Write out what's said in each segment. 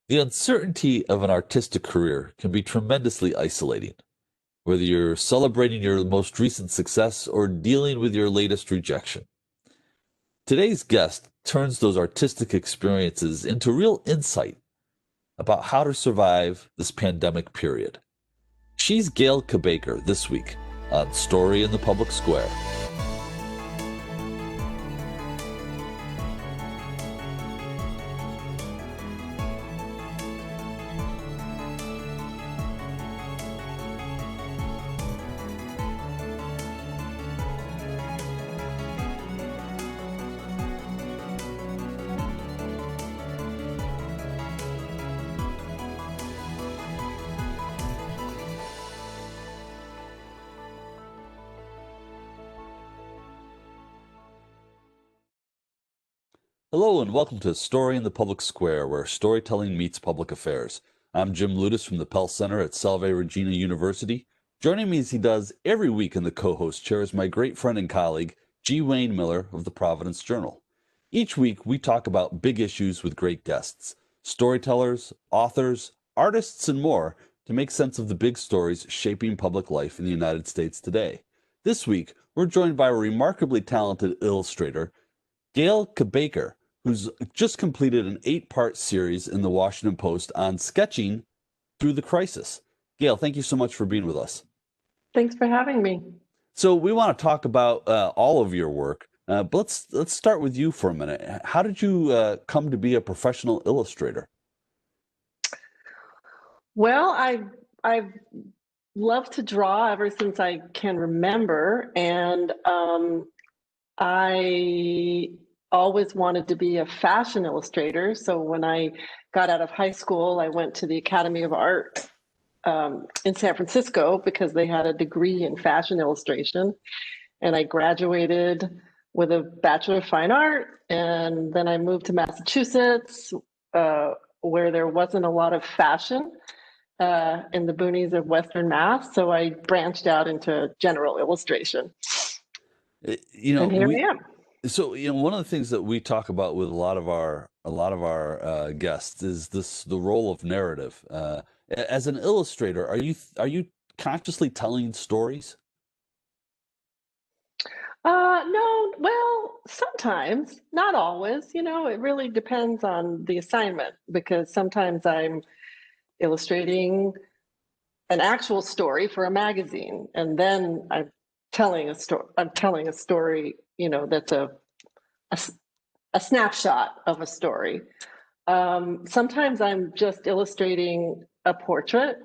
The uncertainty of an artistic career can be tremendously isolating, whether you're celebrating your most recent success or dealing with your latest rejection. Today's guest turns those artistic experiences into real insight about how to survive this pandemic period. She's Gayle Kabaker this week on Story in the Public Square. Hello and welcome to Story in the Public Square, where storytelling meets public affairs. I'm Jim Ludis from the Pell Center at Salve Regina University. Joining me as he does every week in the co-host chair is my great friend and colleague, G. Wayne Miller of the Providence Journal. Each week we talk about big issues with great guests, storytellers, authors, artists, and more to make sense of the big stories shaping public life in the United States today. This week, we're joined by a remarkably talented illustrator, Gayle Kabaker, who's just completed an 8-part series in the Washington Post on sketching through the crisis. Gayle, thank you so much for being with us. Thanks for having me. So we want to talk about all of your work, but let's start with you for a minute. How did you come to be a professional illustrator? Well, I've loved to draw ever since I can remember, and I always wanted to be a fashion illustrator. So when I got out of high school, I went to the Academy of Art in San Francisco because they had a degree in fashion illustration. And I graduated with a Bachelor of Fine Art. And then I moved to Massachusetts, where there wasn't a lot of fashion in the boonies of Western Mass. So I branched out into general illustration. And here I am. So, one of the things that we talk about with a lot of our guests is the role of narrative. As an illustrator, are you consciously telling stories? No, well, sometimes, not always. It really depends on the assignment because sometimes I'm illustrating an actual story for a magazine, and then I'm telling a story. I'm telling a story, that's a, a snapshot of a story. Sometimes I'm just illustrating a portrait,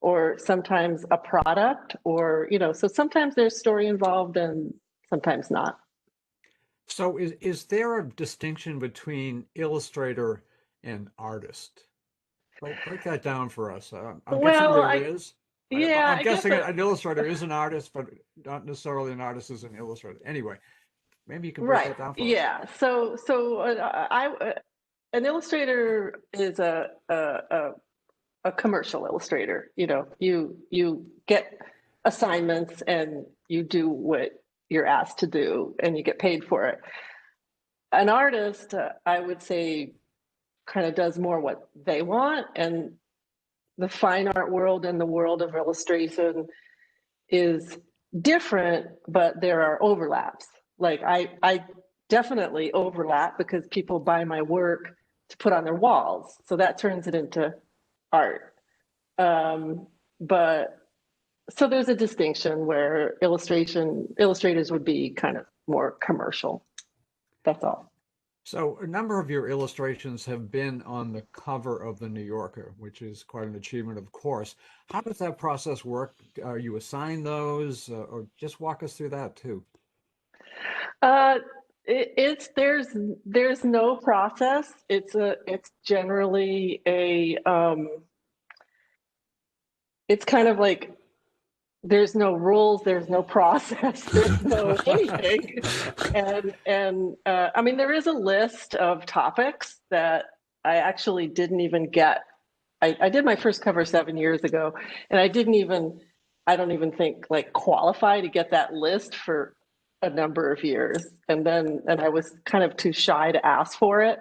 or sometimes a product, or so sometimes there's story involved and sometimes not. So is there a distinction between illustrator and artist? Break that down for us. I'm guessing Well, there is. yeah, I'm I guess guessing an illustrator is an artist, but not necessarily an artist is an illustrator. Anyway, maybe you can break right. that down for us. Yeah. An illustrator is a commercial illustrator. You get assignments and you do what you're asked to do and you get paid for it. An artist, I would say, kind of does more what they want, and the fine art world and the world of illustration is different, but there are overlaps. Like I definitely overlap because people buy my work to put on their walls, so that turns it into art. But so there's a distinction where illustrators would be kind of more commercial. That's all. So a number of your illustrations have been on the cover of the New Yorker, which is quite an achievement, of course. How does that process work? Are you assigned those, or just walk us through that too? Uh, it's there's no process. It's generally it's kind of like there's no rules, there's no process, there's no anything. And I mean, there is a list of topics that I actually didn't even get. I did my first cover 7 years ago, and I don't even think like qualify to get that list for a number of years. And I was kind of too shy to ask for it.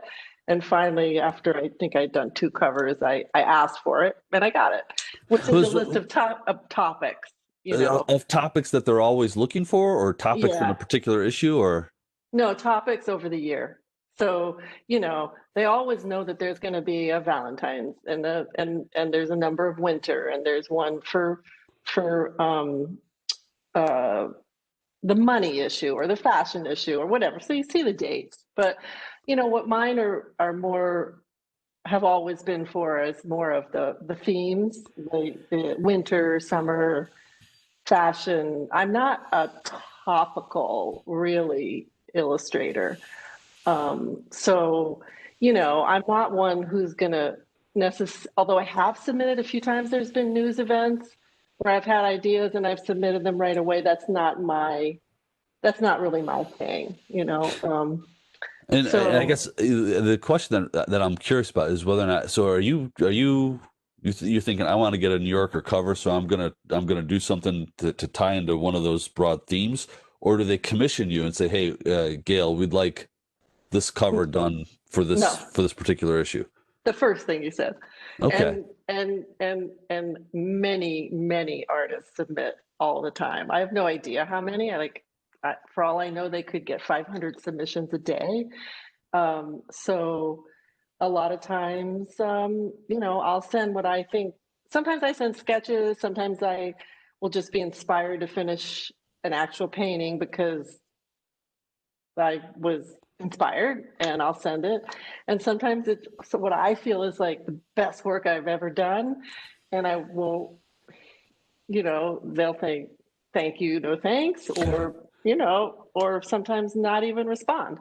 And finally, after I think I'd done 2 covers, I asked for it and I got it, which is the Was list of topics, you know. of topics that they're always looking for, or topics in a Yeah. particular issue, or No, topics over the year. So, you know, they always know that there's going to be a Valentine's and there's a number of winter and there's one for uh the money issue or the fashion issue or whatever. So you see the dates. But you know what mine are more have always been for is more of the themes, the winter, summer, fashion. I'm not a topical really illustrator. So, you know, I'm not one who's going to although I have submitted a few times, there's been news events where I've had ideas and I've submitted them right away. That's not really my thing, you know? and I So, guess the question that I'm curious about is whether or not. So you're thinking I want to get a New Yorker cover, so I'm gonna do something to tie into one of those broad themes, or do they commission you and say, hey, Gail, we'd like this cover done no, for this particular issue? the first thing you said. Okay. And many artists submit all the time. I have no idea how many. For all I know, they could get 500 submissions a day. So a lot of times, you know, I'll send what I think. Sometimes I send sketches. Sometimes I will just be inspired to finish an actual painting because I was inspired and I'll send it. And sometimes it's so what I feel is like the best work I've ever done. And I will, you know, they'll think, thank you, no thanks, or, you know, or sometimes not even respond.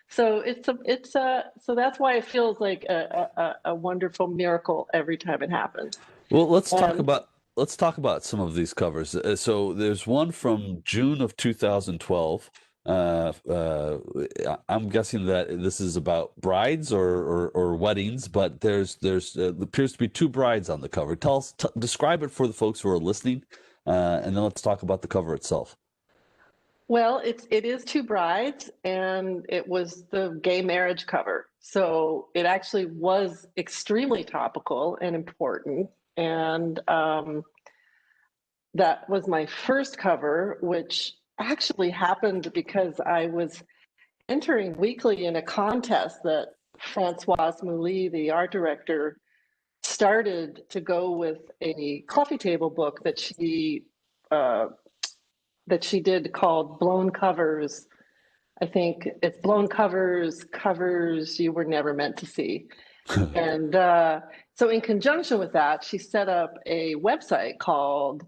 So so that's why it feels like a wonderful miracle every time it happens. Well, Um, let's talk about some of these covers. So there's one from June of 2012. I'm guessing that this is about brides or weddings, but there's appears to be 2 brides on the cover. Describe it for the folks who are listening, and then let's talk about the cover itself. Well, it is 2 brides, and it was the gay marriage cover. So it actually was extremely topical and important. And that was my first cover, which actually happened because I was entering weekly in a contest that Francoise Mouly, the art director, started to go with a coffee table book uh, that she did called Blown Covers. I think it's Blown Covers, covers you were never meant to see. And so, in conjunction with that, she set up a website called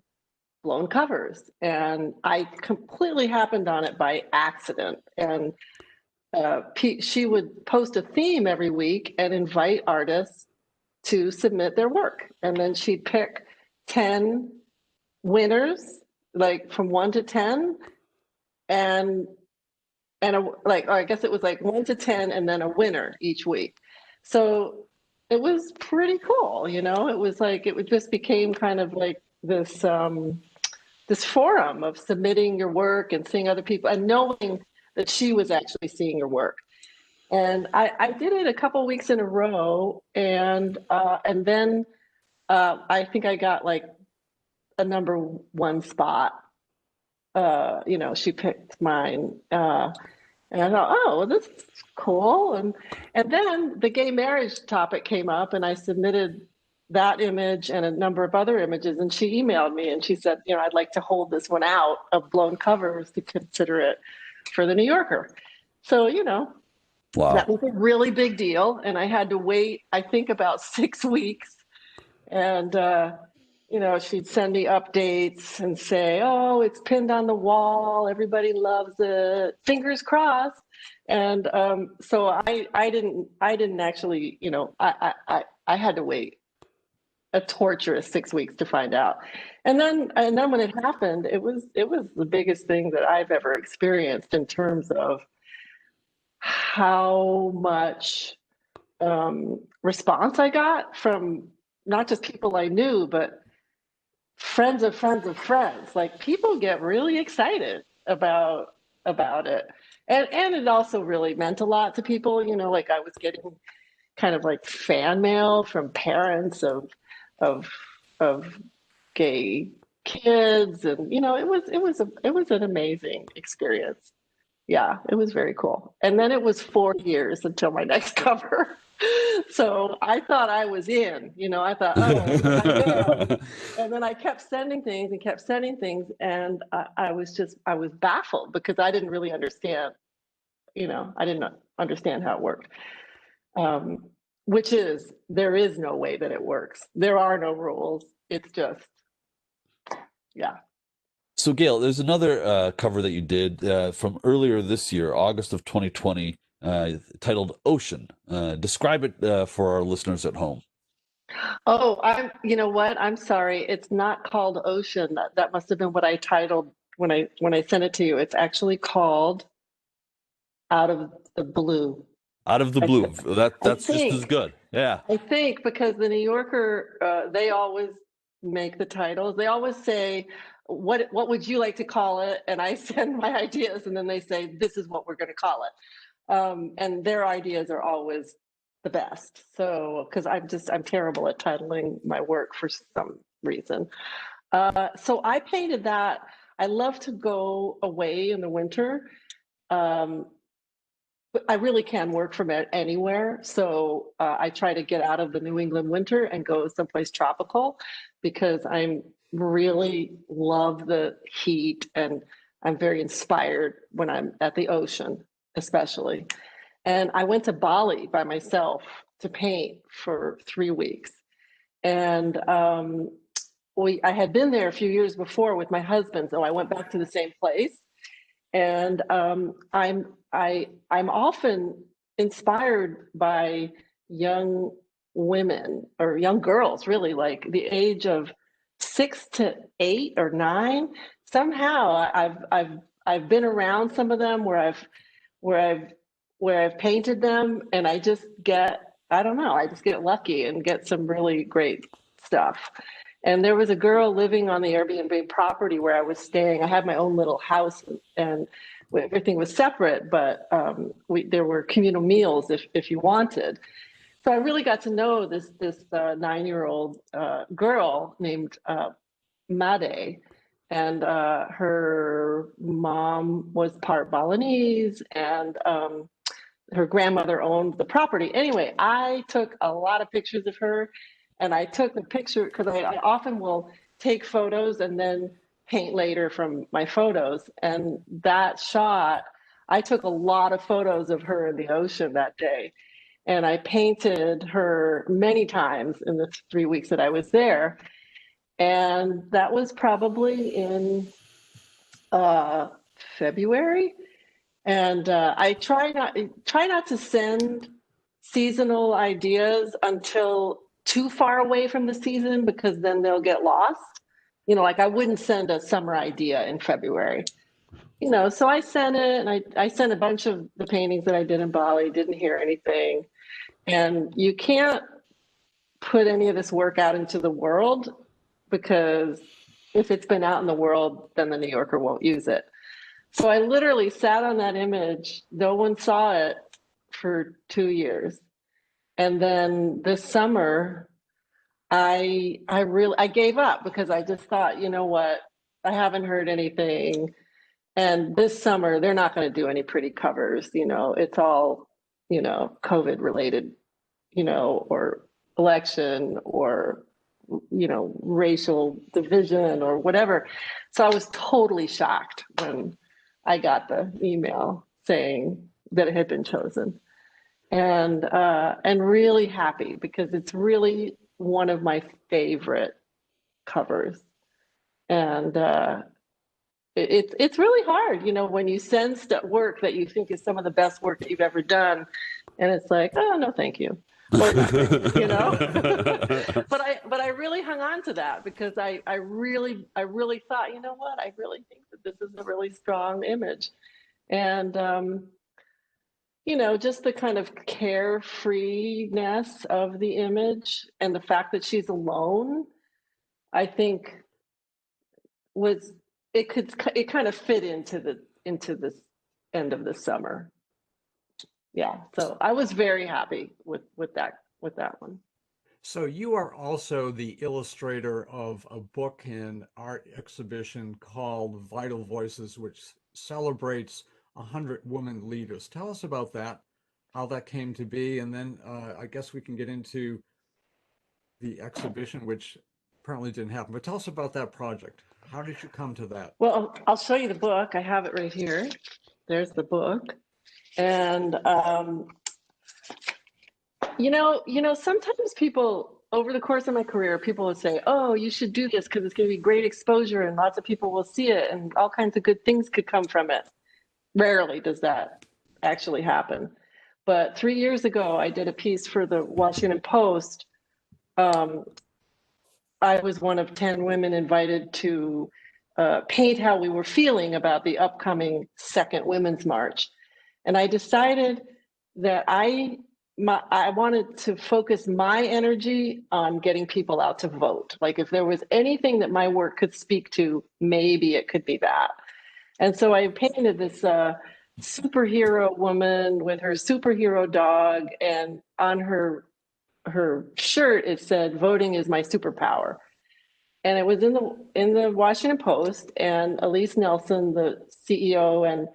Blown Covers. And I completely happened on it by accident. And she would post a theme every week and invite artists to submit their work. And then she'd pick 10 winners, like from 1 to 10, and I guess it was like 1 to 10 and then a winner each week. So it was pretty cool, you know. It was like it just became kind of like this forum of submitting your work and seeing other people and knowing that she was actually seeing your work. And I did it a couple weeks in a row, and then I think I got like a number 1 spot. You know, she picked mine, and I thought, oh, well, this is cool. And then the gay marriage topic came up, and I submitted that image and a number of other images. And she emailed me and she said, you know, I'd like to hold this one out of Blown Covers to consider it for the New Yorker. So, you know, that Wow. was a really big deal. And I had to wait, I think, about 6 weeks. And, you know, she'd send me updates and say, oh, it's pinned on the wall. Everybody loves it. Fingers crossed. And so I didn't actually, you know, I had to wait a torturous 6 weeks to find out. And then when it happened, it was the biggest thing that I've ever experienced in terms of how much response I got from not just people I knew, but friends of friends of friends. Like people get really excited about it. And it also really meant a lot to people, you know, like I was getting kind of like fan mail from parents of of gay kids, and it was an amazing experience. Yeah, it was very cool. And then it was 4 years until my next cover. So I thought I was in, I thought, oh, I'm in. And then I kept sending things and kept sending things. And I was baffled because I didn't really understand, I didn't understand how it worked. Um, there is no way that it works. There are no rules. It's just, yeah. So, Gail, there's another cover that you did from earlier this year, August of 2020, titled Ocean. Describe it for our listeners at home. Oh, you know what? I'm sorry. It's not called Ocean. That must have been what I titled when I sent it to you. It's actually called Out of the Blue. Out of the I, blue. th- I That's just as think good. Yeah. I think because the New Yorker, they always make the titles. They always say, "What would you like to call it?" And I send my ideas, and then they say, "This is what we're going to call it." And their ideas are always the best. So, because I'm terrible at titling my work for some reason. So I painted that. I love to go away in the winter. Um, but I really can work from anywhere. So I try to get out of the New England winter and go someplace tropical because I'm really love the heat, and I'm very inspired when I'm at the ocean, especially. And I went to Bali by myself to paint for 3 weeks. And I had been there a few years before with my husband, so I went back to the same place. And I'm often inspired by young women or young girls, really, like the age of 6 to 8 or 9. Somehow I've been around some of them where I've where I've painted them, and I don't know, I just get lucky and get some really great stuff. And there was a girl living on the Airbnb property where I was staying. I had my own little house, and everything was separate, but there were communal meals if you wanted. So I really got to know this 9-year-old girl named Made, and her mom was part Balinese, and her grandmother owned the property. Anyway, I took a lot of pictures of her, and I took the picture because I often will take photos and then paint later from my photos. And that shot, I took a lot of photos of her in the ocean that day. And I painted her many times in the 3 weeks that I was there. And that was probably in uh, February. And I try not to send seasonal ideas until too far away from the season, because then they'll get lost. Like I wouldn't send a summer idea in February. So I sent it, and I sent a bunch of the paintings that I did in Bali, didn't hear anything. And you can't put any of this work out into the world, because if it's been out in the world, then the New Yorker won't use it. So I literally sat on that image. No one saw it for 2 years. And then this summer, I gave up because I just thought, you know what? I haven't heard anything. And this summer, they're not going to do any pretty covers. It's all, COVID related, or election, or, racial division or whatever. So I was totally shocked when I got the email saying that it had been chosen, and really happy because it's really one of my favorite covers. And it's really hard, when you send work that you think is some of the best work that you've ever done, and it's like, oh no, thank you, or nothing, but I really hung on to that because I really thought, you know what, I really think that this is a really strong image. And just the kind of carefreeness of the image and the fact that she's alone, I think was it kind of fit into this end of the summer. Yeah, so I was very happy with that one. So you are also the illustrator of a book and art exhibition called Vital Voices, which celebrates 100 women leaders. Tell us about that, how that came to be, and then I guess we can get into the exhibition, which apparently didn't happen. But tell us about that project. How did you come to that? Well, I'll show you the book. I have it right here. There's the book. And sometimes people over the course of my career, people will say, "Oh, you should do this because it's going to be great exposure and lots of people will see it and all kinds of good things could come from it." Rarely does that actually happen. But 3 years ago, I did a piece for the Washington Post. I was one of 10 women invited to paint how we were feeling about the upcoming Second Women's March. And I decided that I wanted to focus my energy on getting people out to vote. Like if there was anything that my work could speak to, maybe it could be that. And so I painted this superhero woman with her superhero dog, and on her shirt it said, "Voting is my superpower." And it was in the Washington Post, and Elise Nelson, the CEO and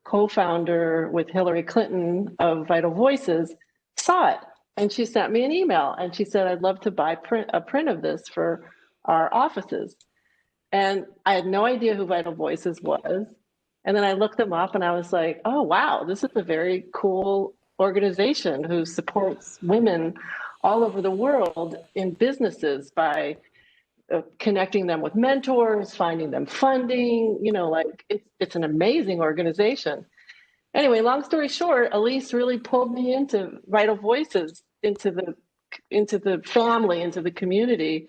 co-founder with Hillary Clinton of Vital Voices, saw it, and she sent me an email, and she said, "I'd love to buy a print of this for our offices." And I had no idea who Vital Voices was. And then I looked them up and I was like, "Oh, wow, this is a very cool organization who supports women all over the world in businesses by connecting them with mentors, finding them funding, like it's an amazing organization." Anyway, long story short, Elise really pulled me into Vital Voices, into the family, into the community.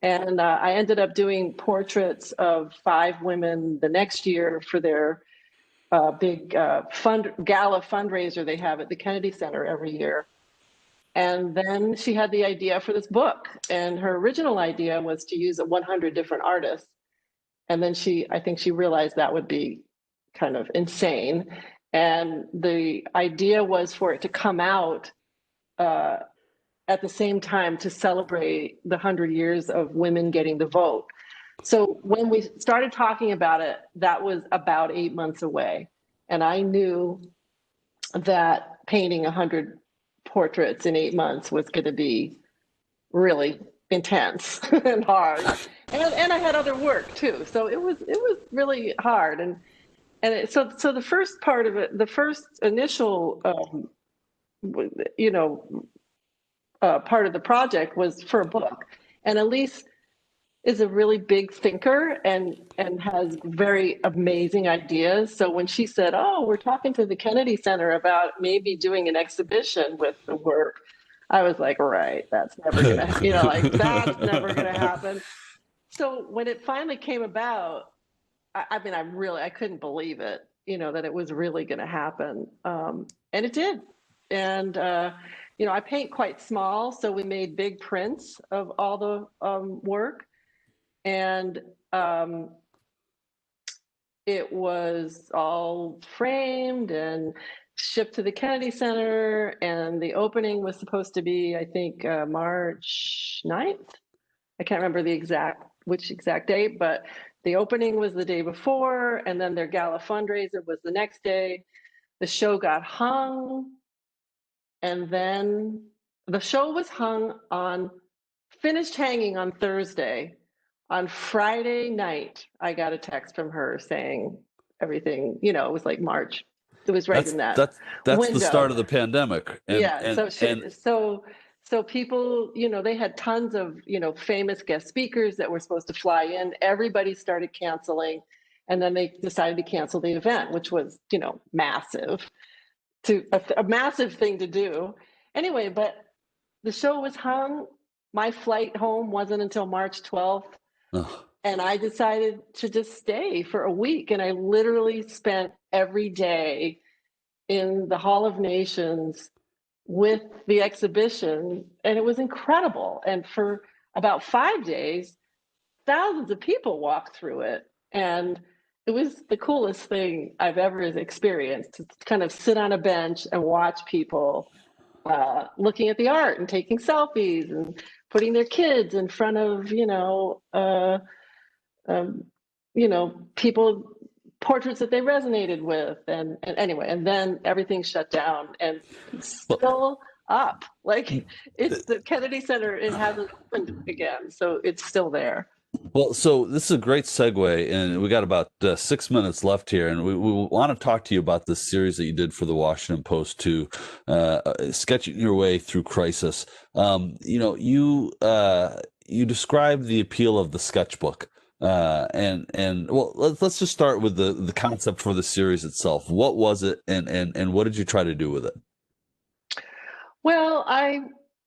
And I ended up doing portraits of 5 women the next year for their big gala fundraiser they have at the Kennedy Center every year. And then she had the idea for this book. And her original idea was to use 100 different artists. And then I think she realized that would be kind of insane. And the idea was for it to come out at the same time to celebrate the 100 years of women getting the vote. So when we started talking about it, that was about 8 months away. And I knew that painting 100 portraits in 8 months was going to be really intense and hard. And I had other work too. So it was really hard. So the first part of it, the first initial, part of the project was for a book. And Elise is a really big thinker and has very amazing ideas. So when she said, "Oh, we're talking to the Kennedy Center about maybe doing an exhibition with the work," I was like, "Right, that's never gonna, that's never gonna happen." So when it finally came about, I mean, I couldn't believe it, that it was really gonna happen. And it did. And I paint quite small, so we made big prints of all the work. And it was all framed and shipped to the Kennedy Center. And the opening was supposed to be, I think, March 9th. I can't remember which exact date, but the opening was the day before. And then their gala fundraiser was the next day. The show got hung. And then the show was finished hanging on Thursday. On Friday night, I got a text from her saying everything, it was like March. It was right in that that's the window. start of the pandemic. Yeah. So people, they had tons of, famous guest speakers that were supposed to fly in. Everybody started canceling. And then they decided to cancel the event, which was, massive, a massive thing to do. Anyway, but the show was hung. My flight home wasn't until March 12th. Ugh. And I decided to just stay for a week. And I literally spent every day in the Hall of Nations with the exhibition. And it was incredible. And for about 5 days, thousands of people walked through it. And was the coolest thing I've ever experienced to kind of sit on a bench and watch people looking at the art and taking selfies and putting their kids in front of, um, people, portraits that they resonated with. And anyway, and then everything shut down and it's Well, still up. Like th- it's the Kennedy Center, it hasn't opened again. So it's still there. well, so this is a great segue, and we got about 6 minutes left here, and we want to talk to you about this series that you did for the Washington Post to sketching your way through crisis. You described the appeal of the sketchbook, and well, let's just start with the concept for the series itself. What was it, and what did you try to do with it? Well, I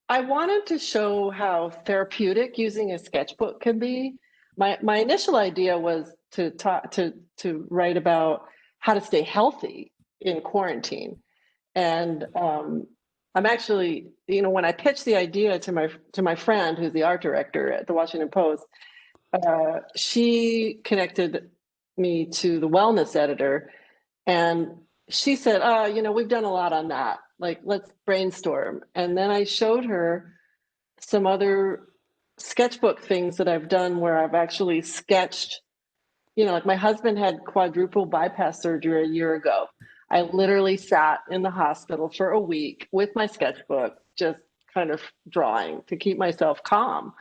wanted to show how therapeutic using a sketchbook can be. My initial idea was to talk to write about how to stay healthy in quarantine. And I'm actually, when I pitched the idea to my friend who's the art director at the Washington Post, she connected me to the wellness editor, and she said, we've done a lot on that. Like, let's brainstorm. And then I showed her some other sketchbook things that I've done where I've actually sketched, like my husband had quadruple bypass surgery a year ago. I literally sat in the hospital for a week with my sketchbook, just kind of drawing to keep myself calm.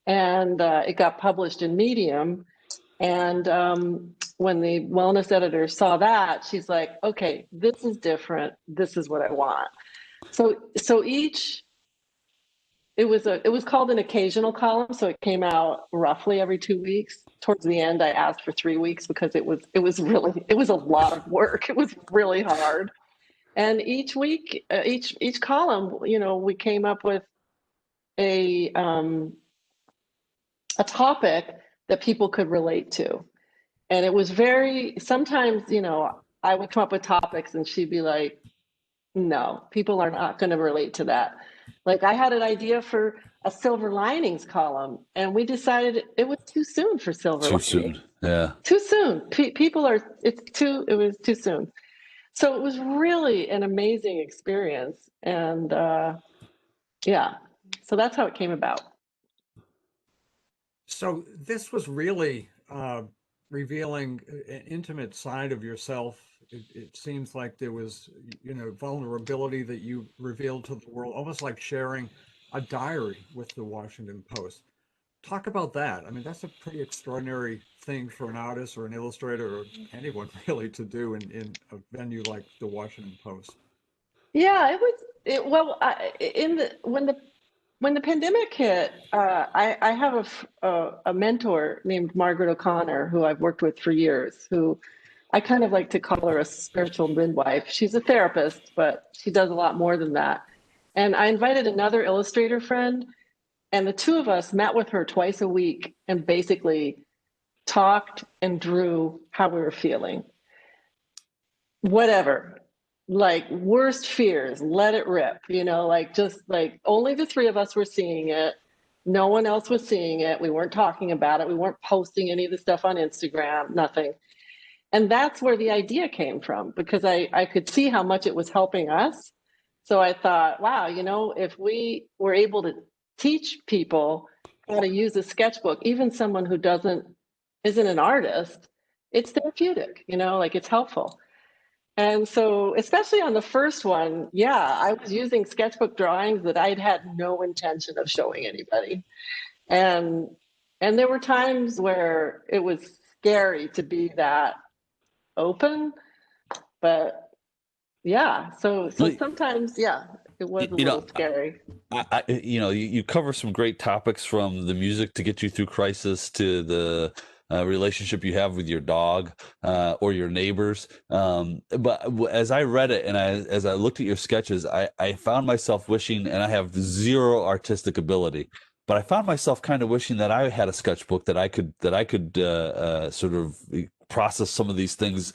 And it got published in Medium. And when the wellness editor saw that, she's like, okay, this is different. This is what I want. So each, it was called an occasional column. So it came out roughly every 2 weeks. Towards the end, I asked for 3 weeks because it was a lot of work. It was really hard. And each week, each column, we came up with a topic that people could relate to. And it was sometimes, I would come up with topics and she'd be like, no, people are not going to relate to that. Like I had an idea for a silver linings column and we decided it was too soon for silver Too linings. soon, yeah. Too soon. It was too soon. So it was really an amazing experience. And yeah, so that's how it came about. So this was really revealing an intimate side of yourself. It seems like there was, vulnerability that you revealed to the world, almost like sharing a diary with the Washington Post. Talk about that. I mean, that's a pretty extraordinary thing for an artist or an illustrator or anyone really to do in a venue like the Washington Post. Yeah, it was. Well, when the pandemic hit, I have a mentor named Margaret O'Connor who I've worked with for years. Who I kind of like to call her a spiritual midwife. She's a therapist, but she does a lot more than that. And I invited another illustrator friend, and the two of us met with her twice a week and basically talked and drew how we were feeling. Whatever, like worst fears, let it rip, like just like only the three of us were seeing it. No one else was seeing it. We weren't talking about it. We weren't posting any of the stuff on Instagram, nothing. And that's where the idea came from because I could see how much it was helping us. So I thought, wow, if we were able to teach people how to use a sketchbook, even someone who isn't an artist, it's therapeutic, like it's helpful. And so, especially on the first one, yeah, I was using sketchbook drawings that I'd had no intention of showing anybody. And there were times where it was scary to be that open, but yeah, so Well, sometimes, yeah, it was a you know, little scary. you cover some great topics from the music to get you through crisis to the relationship you have with your dog or your neighbors. But as I read it and as I looked at your sketches, I found myself wishing, and I have zero artistic ability, but I found myself kind of wishing that I had a sketchbook that I could sort of process some of these things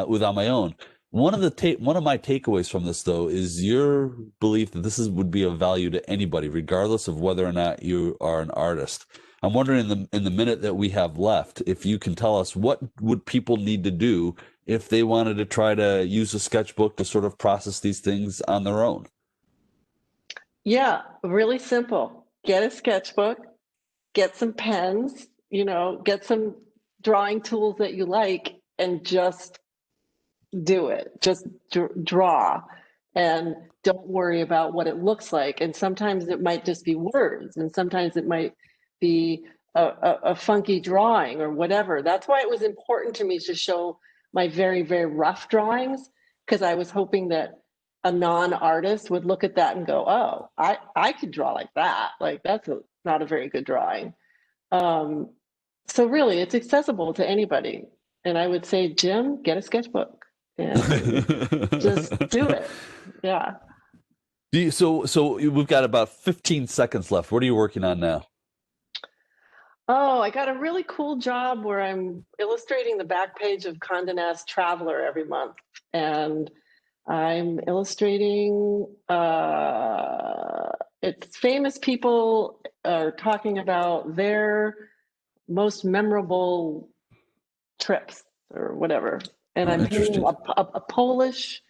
with on my own. One of my takeaways from this, though, is your belief that would be of value to anybody, regardless of whether or not you are an artist. I'm wondering in the minute that we have left, if you can tell us what would people need to do if they wanted to try to use a sketchbook to sort of process these things on their own. Yeah, really simple. Get a sketchbook, get some pens, get some drawing tools that you like, and just do it. Just draw, and don't worry about what it looks like. And sometimes it might just be words, and sometimes it might be a funky drawing or whatever. That's why it was important to me to show my very, very rough drawings, because I was hoping that a non-artist would look at that and go, oh, I could draw like that. Like that's not a very good drawing. So really, it's accessible to anybody. And I would say, Jim, get a sketchbook and just do it. Yeah. So we've got about 15 seconds left. What are you working on now? Oh, I got a really cool job where I'm illustrating the back page of Condé Nast Traveler every month. And I'm illustrating, it's famous people are talking about their most memorable trips or whatever. And I'm painting a Polish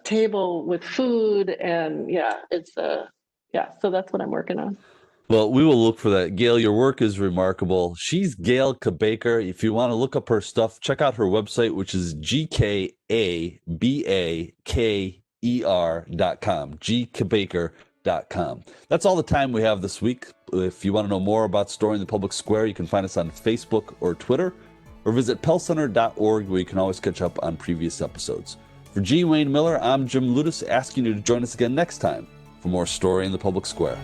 table with food, and so that's what I'm working on. Well, we will look for that. Gayle, your work is remarkable. She's Gayle Kabaker. If you want to look up her stuff, check out her website, which is GKABAKER.com, gkabaker.com. That's all the time we have this week. If you want to know more about Story in the Public Square, you can find us on Facebook or Twitter, or visit pellcenter.org, where you can always catch up on previous episodes. For G. Wayne Miller, I'm Jim Ludis, asking you to join us again next time for more Story in the Public Square.